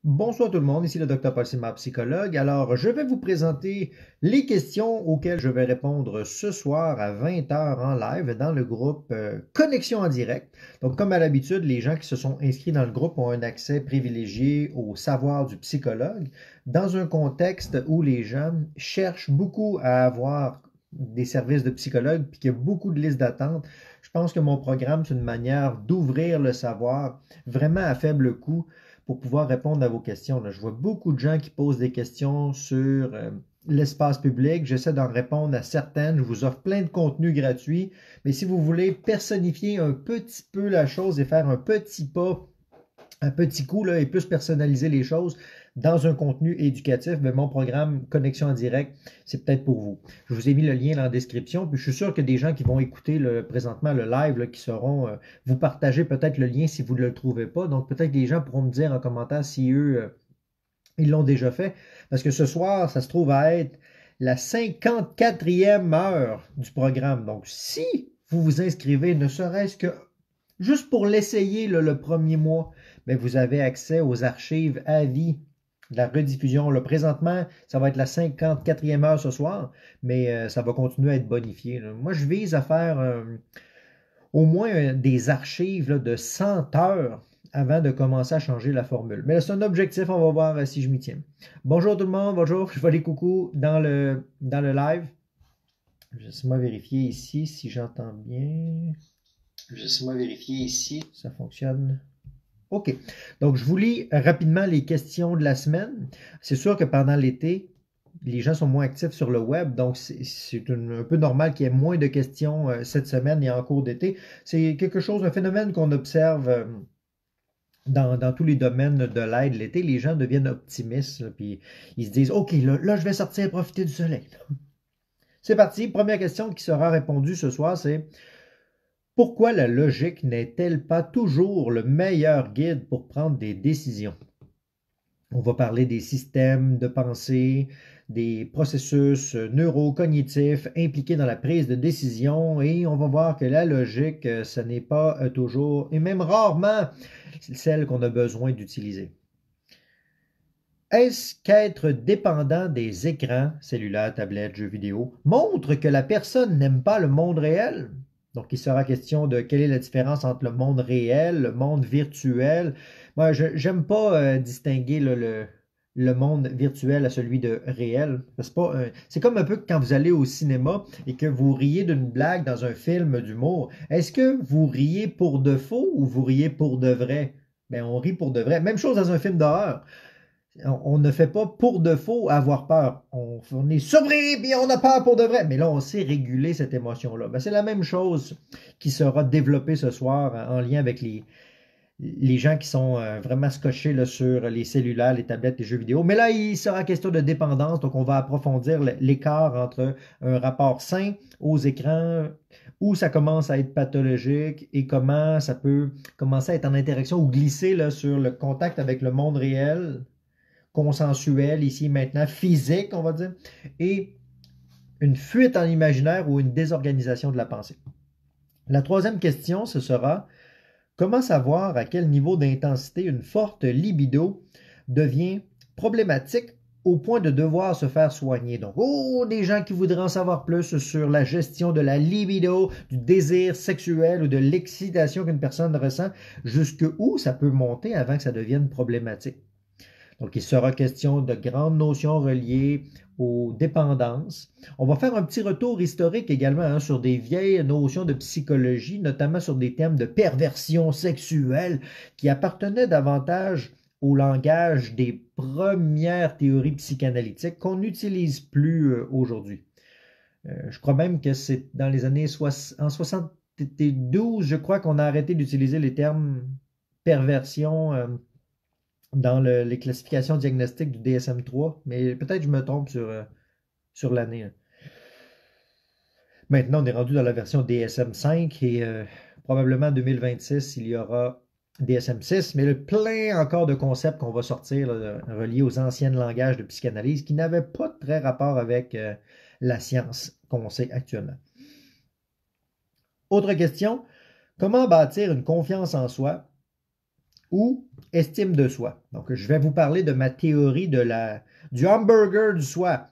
Bonsoir tout le monde, ici le Dr Paul Simard, psychologue. Alors, je vais vous présenter les questions auxquelles je vais répondre ce soir à 20 heures en live dans le groupe Connexion en direct. Donc, comme à l'habitude, les gens qui se sont inscrits dans le groupe ont un accès privilégié au savoir du psychologue dans un contexte où les gens cherchent beaucoup à avoir des services de psychologue puis qu'il y a beaucoup de listes d'attente. Je pense que mon programme, c'est une manière d'ouvrir le savoir vraiment à faible coût pour pouvoir répondre à vos questions. Là. Je vois beaucoup de gens qui posent des questions sur l'espace public. J'essaie d'en répondre à certaines. Je vous offre plein de contenus gratuits. Mais si vous voulez personnifier un petit peu la chose et faire un petit pas, un petit coup là, et plus personnaliser les choses dans un contenu éducatif, bien, mon programme Connexion en direct, c'est peut-être pour vous. Je vous ai mis le lien dans la description, puis je suis sûr que des gens qui vont écouter présentement le live, là, qui sauront vous partager peut-être le lien si vous ne le trouvez pas. Donc peut-être que les gens pourront me dire en commentaire si eux, ils l'ont déjà fait. Parce que ce soir, ça se trouve à être la 54e heure du programme. Donc si vous vous inscrivez, ne serait-ce que juste pour l'essayer le premier mois, mais vous avez accès aux archives à vie de la rediffusion. Là, présentement, ça va être la 54e heure ce soir, mais ça va continuer à être bonifié. Là. Moi, je vise à faire au moins des archives là, de 100 heures avant de commencer à changer la formule. Mais c'est un objectif, on va voir si je m'y tiens. Bonjour tout le monde, bonjour, je fais les coucous dans le live. Laissez-moi vérifier ici si j'entends bien. Laissez-moi vérifier ici. Ça fonctionne. OK. Donc, je vous lis rapidement les questions de la semaine. C'est sûr que pendant l'été, les gens sont moins actifs sur le web, donc c'est un peu normal qu'il y ait moins de questions cette semaine et en cours d'été. C'est quelque chose, un phénomène qu'on observe dans tous les domaines de l'aide l'été. Les gens deviennent optimistes, là, puis ils se disent, OK, là, je vais sortir profiter du soleil. C'est parti. Première question qui sera répondue ce soir, c'est pourquoi la logique n'est-elle pas toujours le meilleur guide pour prendre des décisions? On va parler des systèmes de pensée, des processus neurocognitifs impliqués dans la prise de décision et on va voir que la logique, ce n'est pas toujours et même rarement celle qu'on a besoin d'utiliser. Est-ce qu'être dépendant des écrans, cellulaires, tablettes, jeux vidéo, montre que la personne n'aime pas le monde réel? Donc, il sera question de quelle est la différence entre le monde réel, le monde virtuel. Moi, je n'aime pas distinguer le monde virtuel à celui de réel. C'est comme un peu quand vous allez au cinéma et que vous riez d'une blague dans un film d'humour. Est-ce que vous riez pour de faux ou vous riez pour de vrai? Ben, on rit pour de vrai. Même chose dans un film d'horreur. On ne fait pas pour de faux avoir peur. On est surpris et on a peur pour de vrai. Mais là, on sait réguler cette émotion-là. Ben, c'est la même chose qui sera développée ce soir en lien avec les gens qui sont vraiment scotchés là, sur les cellulaires, les tablettes, les jeux vidéo. Mais là, il sera question de dépendance. Donc, on va approfondir l'écart entre un rapport sain aux écrans, où ça commence à être pathologique et comment ça peut commencer à être en interaction ou glisser là, sur le contact avec le monde réel consensuel, ici maintenant, physique, on va dire, et une fuite en imaginaire ou une désorganisation de la pensée. La troisième question, ce sera comment savoir à quel niveau d'intensité une forte libido devient problématique au point de devoir se faire soigner. Donc, des gens qui voudraient en savoir plus sur la gestion de la libido, du désir sexuel ou de l'excitation qu'une personne ressent, jusqu'où ça peut monter avant que ça devienne problématique. Donc, il sera question de grandes notions reliées aux dépendances. On va faire un petit retour historique également sur des vieilles notions de psychologie, notamment sur des thèmes de perversion sexuelle qui appartenaient davantage au langage des premières théories psychanalytiques qu'on n'utilise plus aujourd'hui. Je crois même que c'est dans les années en 72, je crois qu'on a arrêté d'utiliser les termes perversion dans les classifications diagnostiques du DSM-3, mais peut-être je me trompe sur l'année. Maintenant, on est rendu dans la version DSM-5 et probablement en 2026, il y aura DSM-6, mais le plein encore de concepts qu'on va sortir là, reliés aux anciens langages de psychanalyse qui n'avaient pas de très rapport avec la science qu'on sait actuellement. Autre question, comment bâtir une confiance en soi ou estime de soi. Donc, je vais vous parler de ma théorie du hamburger du soi.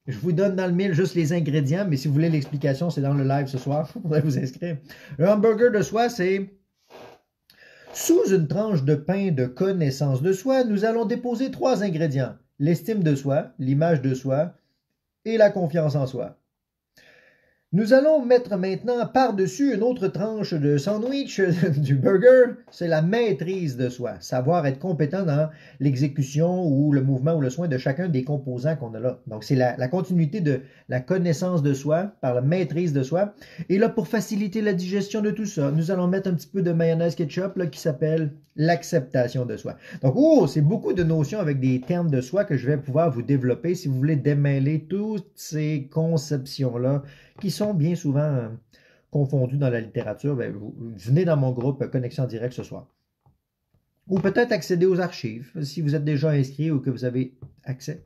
Je vous donne dans le mille juste les ingrédients, mais si vous voulez l'explication, c'est dans le live ce soir. Il faudrait vous inscrire. Le hamburger de soi, c'est sous une tranche de pain de connaissance de soi, nous allons déposer 3 ingrédients. L'estime de soi, l'image de soi et la confiance en soi. Nous allons mettre maintenant par-dessus une autre tranche de sandwich du burger, c'est la maîtrise de soi, savoir être compétent dans l'exécution ou le mouvement ou le soin de chacun des composants qu'on a là. Donc c'est la continuité de la connaissance de soi par la maîtrise de soi. Et là, pour faciliter la digestion de tout ça, nous allons mettre un petit peu de mayonnaise ketchup là, qui s'appelle l'acceptation de soi. Donc, c'est beaucoup de notions avec des termes de soi que je vais pouvoir vous développer si vous voulez démêler toutes ces conceptions-là qui sont bien souvent confondues dans la littérature. Ben, vous venez dans mon groupe Connexion Directe ce soir. Ou peut-être accéder aux archives si vous êtes déjà inscrit ou que vous avez accès.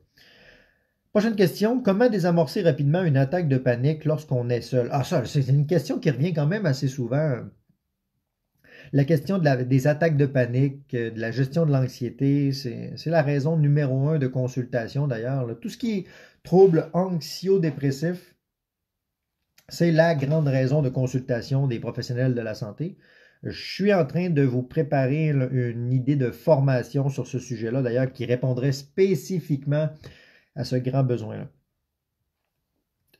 Prochaine question, comment désamorcer rapidement une attaque de panique lorsqu'on est seul? Ah, ça, c'est une question qui revient quand même assez souvent. La question des attaques de panique, de la gestion de l'anxiété, c'est la raison numéro 1 de consultation d'ailleurs. Tout ce qui est trouble anxio-dépressif, c'est la grande raison de consultation des professionnels de la santé. Je suis en train de vous préparer une idée de formation sur ce sujet-là, d'ailleurs, qui répondrait spécifiquement à ce grand besoin-là.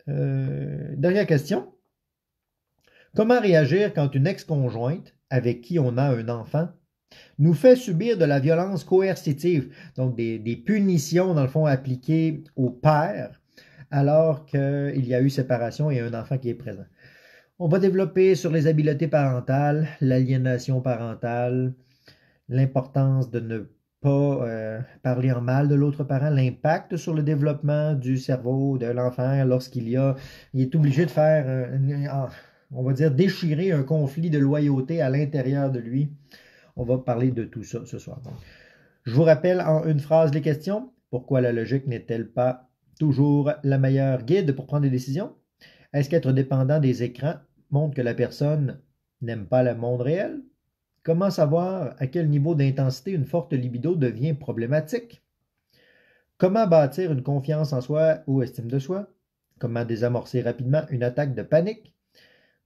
Dernière question. Comment réagir quand une ex-conjointe avec qui on a un enfant nous fait subir de la violence coercitive, donc des punitions, dans le fond, appliquées au père alors qu'il y a eu séparation et un enfant qui est présent? On va développer sur les habiletés parentales, l'aliénation parentale, l'importance de ne pas parler en mal de l'autre parent, l'impact sur le développement du cerveau de l'enfant lorsqu'il est obligé de faire, on va dire, déchirer un conflit de loyauté à l'intérieur de lui. On va parler de tout ça ce soir. Donc, je vous rappelle en une phrase les questions. Pourquoi la logique n'est-elle pas toujours la meilleure guide pour prendre des décisions? Est-ce qu'être dépendant des écrans montre que la personne n'aime pas le monde réel? Comment savoir à quel niveau d'intensité une forte libido devient problématique? Comment bâtir une confiance en soi ou estime de soi? Comment désamorcer rapidement une attaque de panique?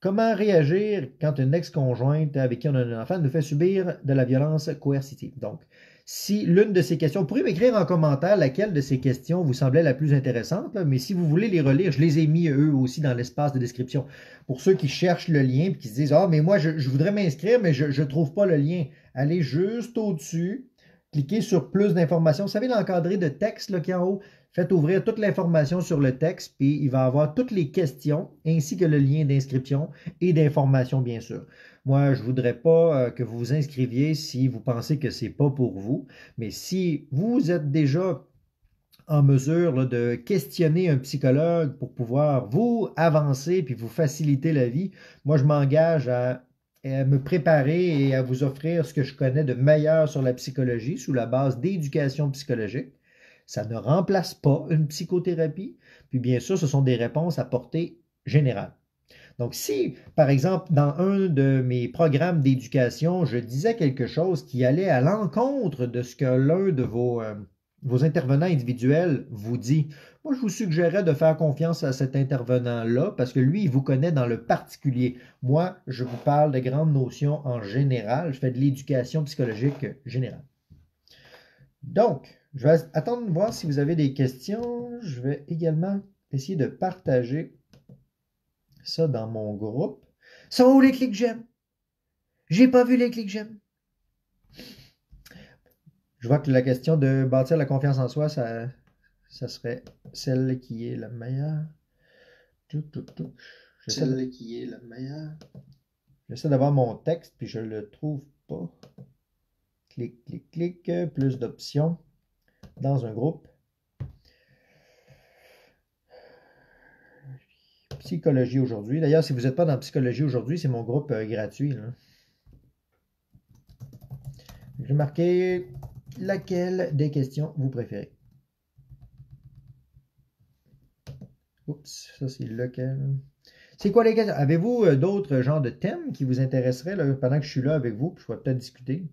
Comment réagir quand une ex-conjointe avec qui on a un enfant nous fait subir de la violence coercitive? Donc, si l'une de ces questions, vous pourrez m'écrire en commentaire laquelle de ces questions vous semblait la plus intéressante, mais si vous voulez les relire, je les ai mis eux aussi dans l'espace de description. Pour ceux qui cherchent le lien et qui se disent « Ah, mais moi, je voudrais m'inscrire, mais je ne trouve pas le lien. » Allez juste au-dessus, cliquez sur « Plus d'informations ». Vous savez l'encadré de texte là, qui est en haut? Faites ouvrir toute l'information sur le texte, puis il va avoir toutes les questions, ainsi que le lien d'inscription et d'information, bien sûr. Moi, je ne voudrais pas que vous vous inscriviez si vous pensez que ce n'est pas pour vous, mais si vous êtes déjà en mesure là, de questionner un psychologue pour pouvoir vous avancer puis vous faciliter la vie, moi, je m'engage à me préparer et à vous offrir ce que je connais de meilleur sur la psychologie sous la base d'éducation psychologique. Ça ne remplace pas une psychothérapie. Puis bien sûr, ce sont des réponses à portée générale. Donc si, par exemple, dans un de mes programmes d'éducation, je disais quelque chose qui allait à l'encontre de ce que l'un de vos intervenants individuels vous dit, moi je vous suggérerais de faire confiance à cet intervenant-là parce que lui, il vous connaît dans le particulier. Moi, je vous parle de grandes notions en général. Je fais de l'éducation psychologique générale. Donc, je vais attendre de voir si vous avez des questions. Je vais également essayer de partager ça dans mon groupe. Sont où les clics j'aime? J'ai pas vu les clics j'aime. Je vois que la question de bâtir la confiance en soi, ça serait celle qui est la meilleure. Celle qui est la meilleure. J'essaie d'avoir mon texte, puis je le trouve pas. Clic, clic, clic. Plus d'options dans un groupe. Psychologie aujourd'hui. D'ailleurs, si vous n'êtes pas dans Psychologie aujourd'hui, c'est mon groupe gratuit. J'ai marqué laquelle des questions vous préférez. Oups, ça c'est lequel. C'est quoi les questions? Avez-vous d'autres genres de thèmes qui vous intéresseraient là, pendant que je suis là avec vous? Je pourrais peut-être discuter.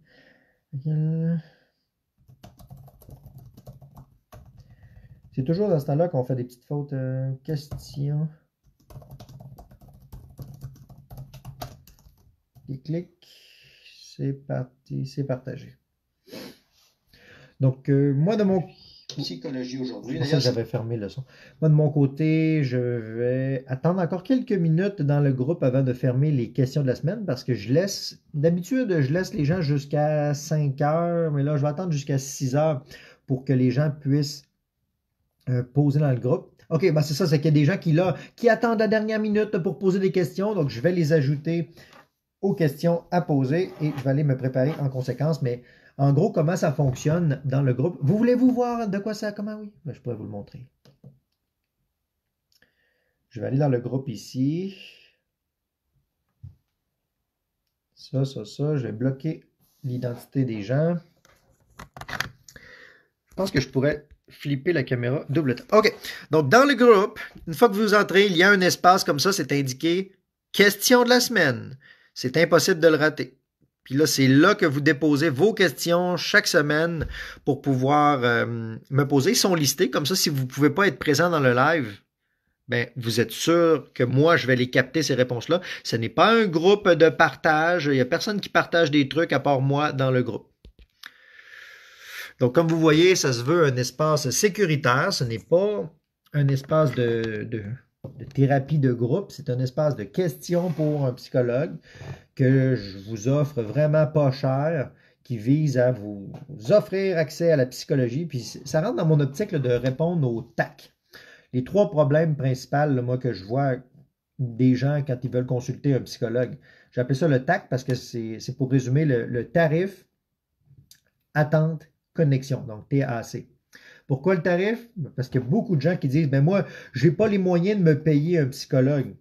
C'est toujours dans ce temps-là qu'on fait des petites fautes. Question. Et clic. C'est parti, c'est partagé. Donc, moi de mon... Psychologie aujourd'hui. Ça, j'avais fermé le son. Moi, de mon côté, je vais attendre encore quelques minutes dans le groupe avant de fermer les questions de la semaine parce que d'habitude, je laisse les gens jusqu'à 5 heures, mais là, je vais attendre jusqu'à 6 heures pour que les gens puissent poser dans le groupe. OK, ben c'est ça, c'est qu'il y a des gens qui attendent la dernière minute pour poser des questions, donc je vais les ajouter aux questions à poser et je vais aller me préparer en conséquence, mais en gros, comment ça fonctionne dans le groupe? Voulez-vous voir de quoi ça... Comment oui? Ben, je pourrais vous le montrer. Je vais aller dans le groupe ici. Ça. Je vais bloquer l'identité des gens. Je pense que je pourrais flipper la caméra double temps. OK. Donc, dans le groupe, une fois que vous entrez, il y a un espace comme ça, c'est indiqué « Question de la semaine ». C'est impossible de le rater. Puis là, c'est là que vous déposez vos questions chaque semaine pour pouvoir me poser. Ils sont listés. Comme ça, si vous ne pouvez pas être présent dans le live, ben, vous êtes sûr que moi, je vais les capter, ces réponses-là. Ce n'est pas un groupe de partage. Il n'y a personne qui partage des trucs à part moi dans le groupe. Donc, comme vous voyez, ça se veut un espace sécuritaire. Ce n'est pas un espace de thérapie de groupe. C'est un espace de questions pour un psychologue que je vous offre vraiment pas cher, qui vise à vous offrir accès à la psychologie. Puis ça rentre dans mon optique là, de répondre au TAC. Les 3 problèmes principaux, là, moi, que je vois des gens quand ils veulent consulter un psychologue. J'appelle ça le TAC parce que c'est pour résumer le tarif, attente, connexion, donc TAC. Pourquoi le tarif? Parce qu'il y a beaucoup de gens qui disent, ben moi, je n'ai pas les moyens de me payer un psychologue.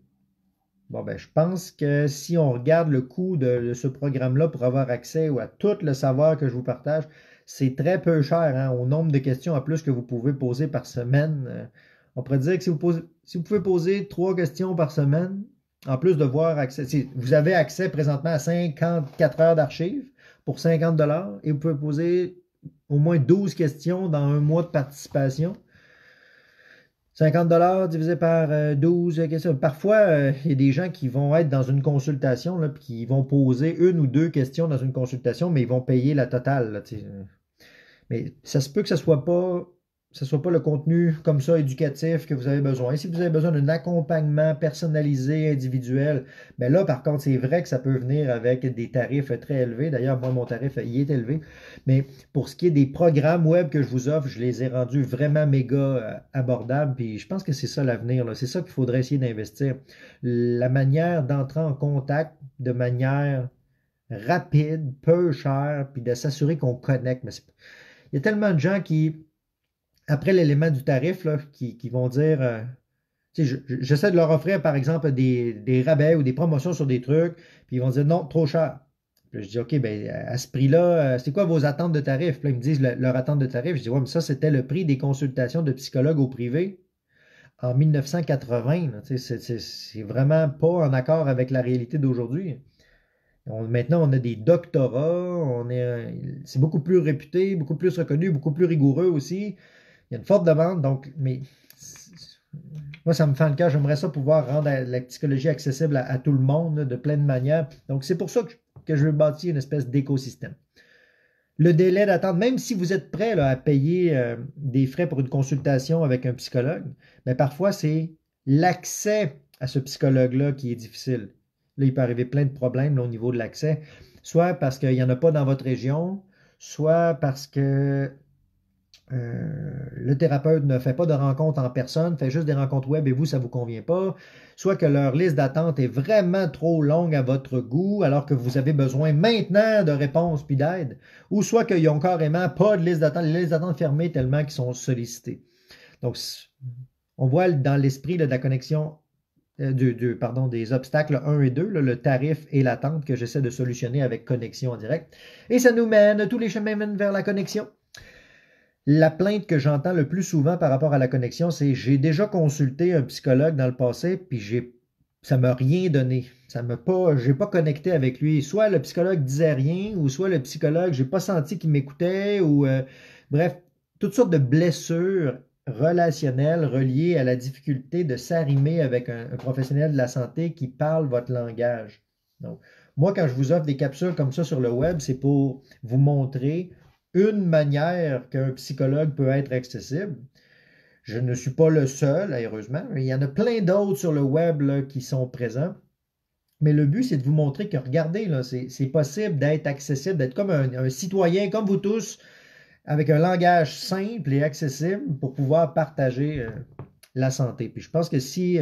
Bon, ben, je pense que si on regarde le coût de ce programme-là pour avoir accès à tout le savoir que je vous partage, c'est très peu cher hein, au nombre de questions en plus que vous pouvez poser par semaine. On pourrait dire que si vous pouvez poser 3 questions par semaine, en plus de voir accès, vous avez accès présentement à 54 heures d'archives pour 50 $ et vous pouvez poser au moins 12 questions dans un mois de participation. 50 $ divisé par 12 questions. Parfois, il y a des gens qui vont être dans une consultation, là, puis qui vont poser 1 ou 2 questions dans une consultation, mais ils vont payer la totale. Là, mais ça se peut que ce ne soit pas le contenu comme ça éducatif que vous avez besoin. Et si vous avez besoin d'un accompagnement personnalisé, individuel, bien là, par contre, c'est vrai que ça peut venir avec des tarifs très élevés. D'ailleurs, moi, mon tarif, il est élevé. Mais pour ce qui est des programmes web que je vous offre, je les ai rendus vraiment méga abordables. Puis je pense que c'est ça l'avenir. C'est ça qu'il faudrait essayer d'investir. La manière d'entrer en contact de manière rapide, peu chère, puis de s'assurer qu'on connecte. Mais il y a tellement de gens qui après l'élément du tarif, là, qui vont dire, j'essaie de leur offrir, par exemple, des rabais ou des promotions sur des trucs, puis ils vont dire non, trop cher. Puis je dis, OK, ben, à ce prix-là, c'est quoi vos attentes de tarif? Puis là, ils me disent leur attente de tarif. Je dis, ouais, mais ça, c'était le prix des consultations de psychologues au privé en 1980. C'est vraiment pas en accord avec la réalité d'aujourd'hui. Maintenant, on a des doctorats, c'est beaucoup plus réputé, beaucoup plus reconnu, beaucoup plus rigoureux aussi. Il y a une forte demande, donc, mais moi, ça me fait le cœur. J'aimerais ça pouvoir rendre la psychologie accessible à tout le monde là, de plein de manières. Donc, c'est pour ça que je veux bâtir une espèce d'écosystème. Le délai d'attente, même si vous êtes prêt là, à payer des frais pour une consultation avec un psychologue, mais parfois, c'est l'accès à ce psychologue-là qui est difficile. Là, il peut arriver plein de problèmes là, au niveau de l'accès, soit parce qu'il n'y en a pas dans votre région, soit parce que le thérapeute ne fait pas de rencontres en personne, fait juste des rencontres web et vous, ça ne vous convient pas. Soit que leur liste d'attente est vraiment trop longue à votre goût, alors que vous avez besoin maintenant de réponses puis d'aide. Ou soit qu'ils n'ont carrément pas de liste d'attente, les listes d'attente fermées tellement qu'ils sont sollicités. Donc, on voit dans l'esprit de la connexion des obstacles 1 et 2, là, le tarif et l'attente que j'essaie de solutionner avec connexion en direct. Et ça nous mène, tous les chemins mènent vers la connexion. La plainte que j'entends le plus souvent par rapport à la connexion, c'est j'ai déjà consulté un psychologue dans le passé, puis ça m'a rien donné. J'ai pas connecté avec lui. Soit le psychologue disait rien, ou soit le psychologue, j'ai pas senti qu'il m'écoutait, ou bref, toutes sortes de blessures relationnelles reliées à la difficulté de s'arrimer avec un professionnel de la santé qui parle votre langage. Donc, moi, quand je vous offre des capsules comme ça sur le web, c'est pour vous montrer une manière qu'un psychologue peut être accessible. Je ne suis pas le seul, heureusement. Il y en a plein d'autres sur le web là, qui sont présents. Mais le but, c'est de vous montrer que, regardez, là, c'est possible d'être accessible, d'être comme un citoyen, comme vous tous, avec un langage simple et accessible pour pouvoir partager la santé. Puis je pense que si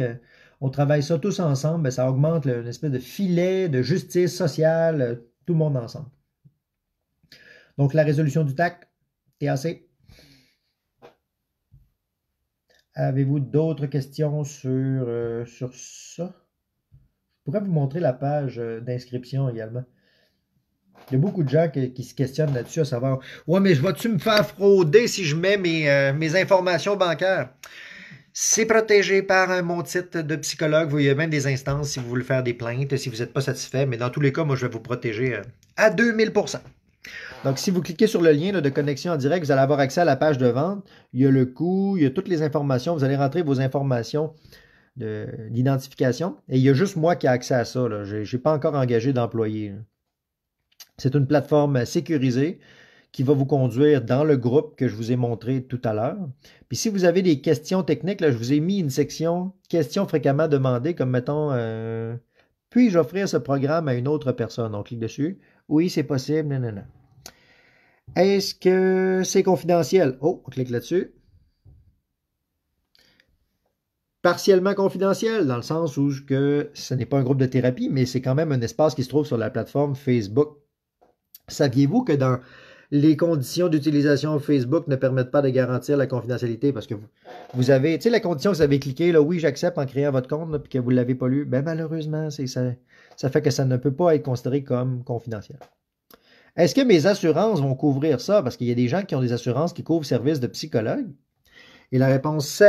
on travaille ça tous ensemble, ben, ça augmente une espèce de filet de justice sociale, tout le monde ensemble. Donc, la résolution du TAC, TAC. Avez-vous d'autres questions sur ça? Je pourrais vous montrer la page d'inscription également. Il y a beaucoup de gens qui se questionnent là-dessus à savoir ouais, mais vas-tu me faire frauder si je mets mes informations bancaires? C'est protégé par mon titre de psychologue. Il y a même des instances si vous voulez faire des plaintes, si vous n'êtes pas satisfait. Mais dans tous les cas, moi, je vais vous protéger à 2000%. Donc, si vous cliquez sur le lien là, de connexion en direct, vous allez avoir accès à la page de vente. Il y a le coût, il y a toutes les informations. Vous allez rentrer vos informations d'identification. Et il y a juste moi qui ai accès à ça. Je n'ai pas encore engagé d'employé. C'est une plateforme sécurisée qui va vous conduire dans le groupe que je vous ai montré tout à l'heure. Puis si vous avez des questions techniques, là, je vous ai mis une section questions fréquemment demandées, comme mettons, puis-je offrir ce programme à une autre personne? On clique dessus. Oui, c'est possible. Non, non, non. Est-ce que c'est confidentiel? Oh, on clique là-dessus. Partiellement confidentiel, dans le sens où ce n'est pas un groupe de thérapie, mais c'est quand même un espace qui se trouve sur la plateforme Facebook. Saviez-vous que dans les conditions d'utilisation Facebook ne permettent pas de garantir la confidentialité parce que vous avez, tu sais, la condition que vous avez cliqué, là, oui, j'accepte en créant votre compte, là, puis que vous ne l'avez pas lu, ben malheureusement, ça fait que ça ne peut pas être considéré comme confidentiel. Est-ce que mes assurances vont couvrir ça? Parce qu'il y a des gens qui ont des assurances qui couvrent service de psychologue. Et la réponse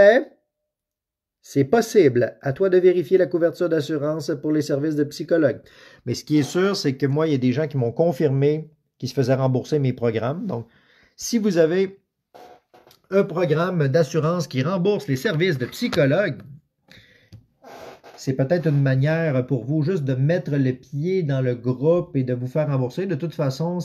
c'est possible. À toi de vérifier la couverture d'assurance pour les services de psychologue. Mais ce qui est sûr, c'est que moi, il y a des gens qui m'ont confirmé qu'ils se faisaient rembourser mes programmes. Donc, si vous avez un programme d'assurance qui rembourse les services de psychologue, c'est peut-être une manière pour vous juste de mettre le pied dans le groupe et de vous faire rembourser. De toute façon,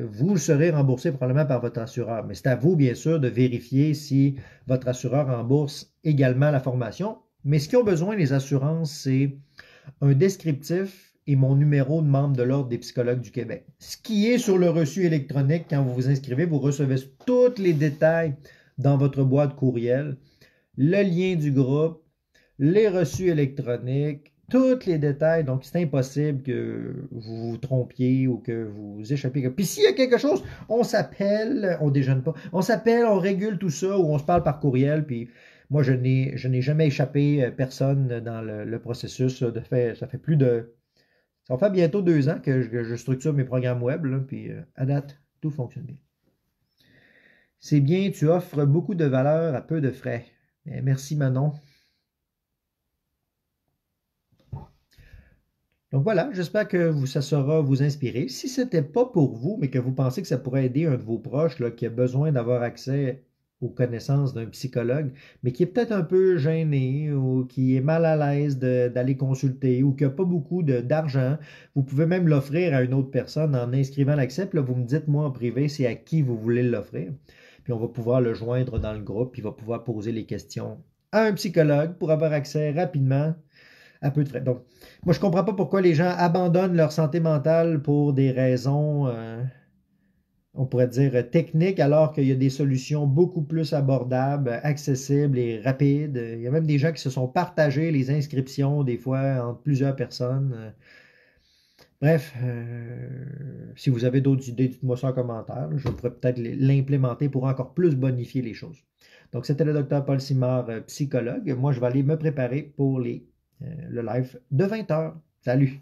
vous serez remboursé probablement par votre assureur. Mais c'est à vous, bien sûr, de vérifier si votre assureur rembourse également la formation. Mais ce qu'ils ont besoin, les assurances, c'est un descriptif et mon numéro de membre de l'Ordre des psychologues du Québec. Ce qui est sur le reçu électronique, quand vous vous inscrivez, vous recevez tous les détails dans votre boîte courriel, le lien du groupe, les reçus électroniques, tous les détails. Donc, c'est impossible que vous vous trompiez ou que vous échappiez. Puis s'il y a quelque chose, on s'appelle, on déjeune pas, on s'appelle, on régule tout ça ou on se parle par courriel. Puis moi, je n'ai jamais échappé personne dans le processus. Ça fait plus de... Ça fait bientôt 2 ans que je structure mes programmes web. Là, puis à date, tout fonctionne bien. C'est bien, tu offres beaucoup de valeur à peu de frais. Merci Manon. Donc voilà, j'espère que ça saura vous inspirer. Si ce n'était pas pour vous, mais que vous pensez que ça pourrait aider un de vos proches là, qui a besoin d'avoir accès aux connaissances d'un psychologue, mais qui est peut-être un peu gêné ou qui est mal à l'aise d'aller consulter ou qui n'a pas beaucoup d'argent, vous pouvez même l'offrir à une autre personne en inscrivant l'accès. Puis là, vous me dites, moi, en privé, c'est à qui vous voulez l'offrir. Puis on va pouvoir le joindre dans le groupe, puis il va pouvoir poser les questions à un psychologue pour avoir accès rapidement à peu de frais. Donc, moi, je ne comprends pas pourquoi les gens abandonnent leur santé mentale pour des raisons, on pourrait dire, techniques, alors qu'il y a des solutions beaucoup plus abordables, accessibles et rapides. Il y a même des gens qui se sont partagés les inscriptions, des fois, entre plusieurs personnes. Bref, si vous avez d'autres idées, dites-moi ça en commentaire. Je pourrais peut-être l'implémenter pour encore plus bonifier les choses. Donc, c'était le docteur Paul Simard, psychologue. Moi, je vais aller me préparer pour le live de 20h. Salut!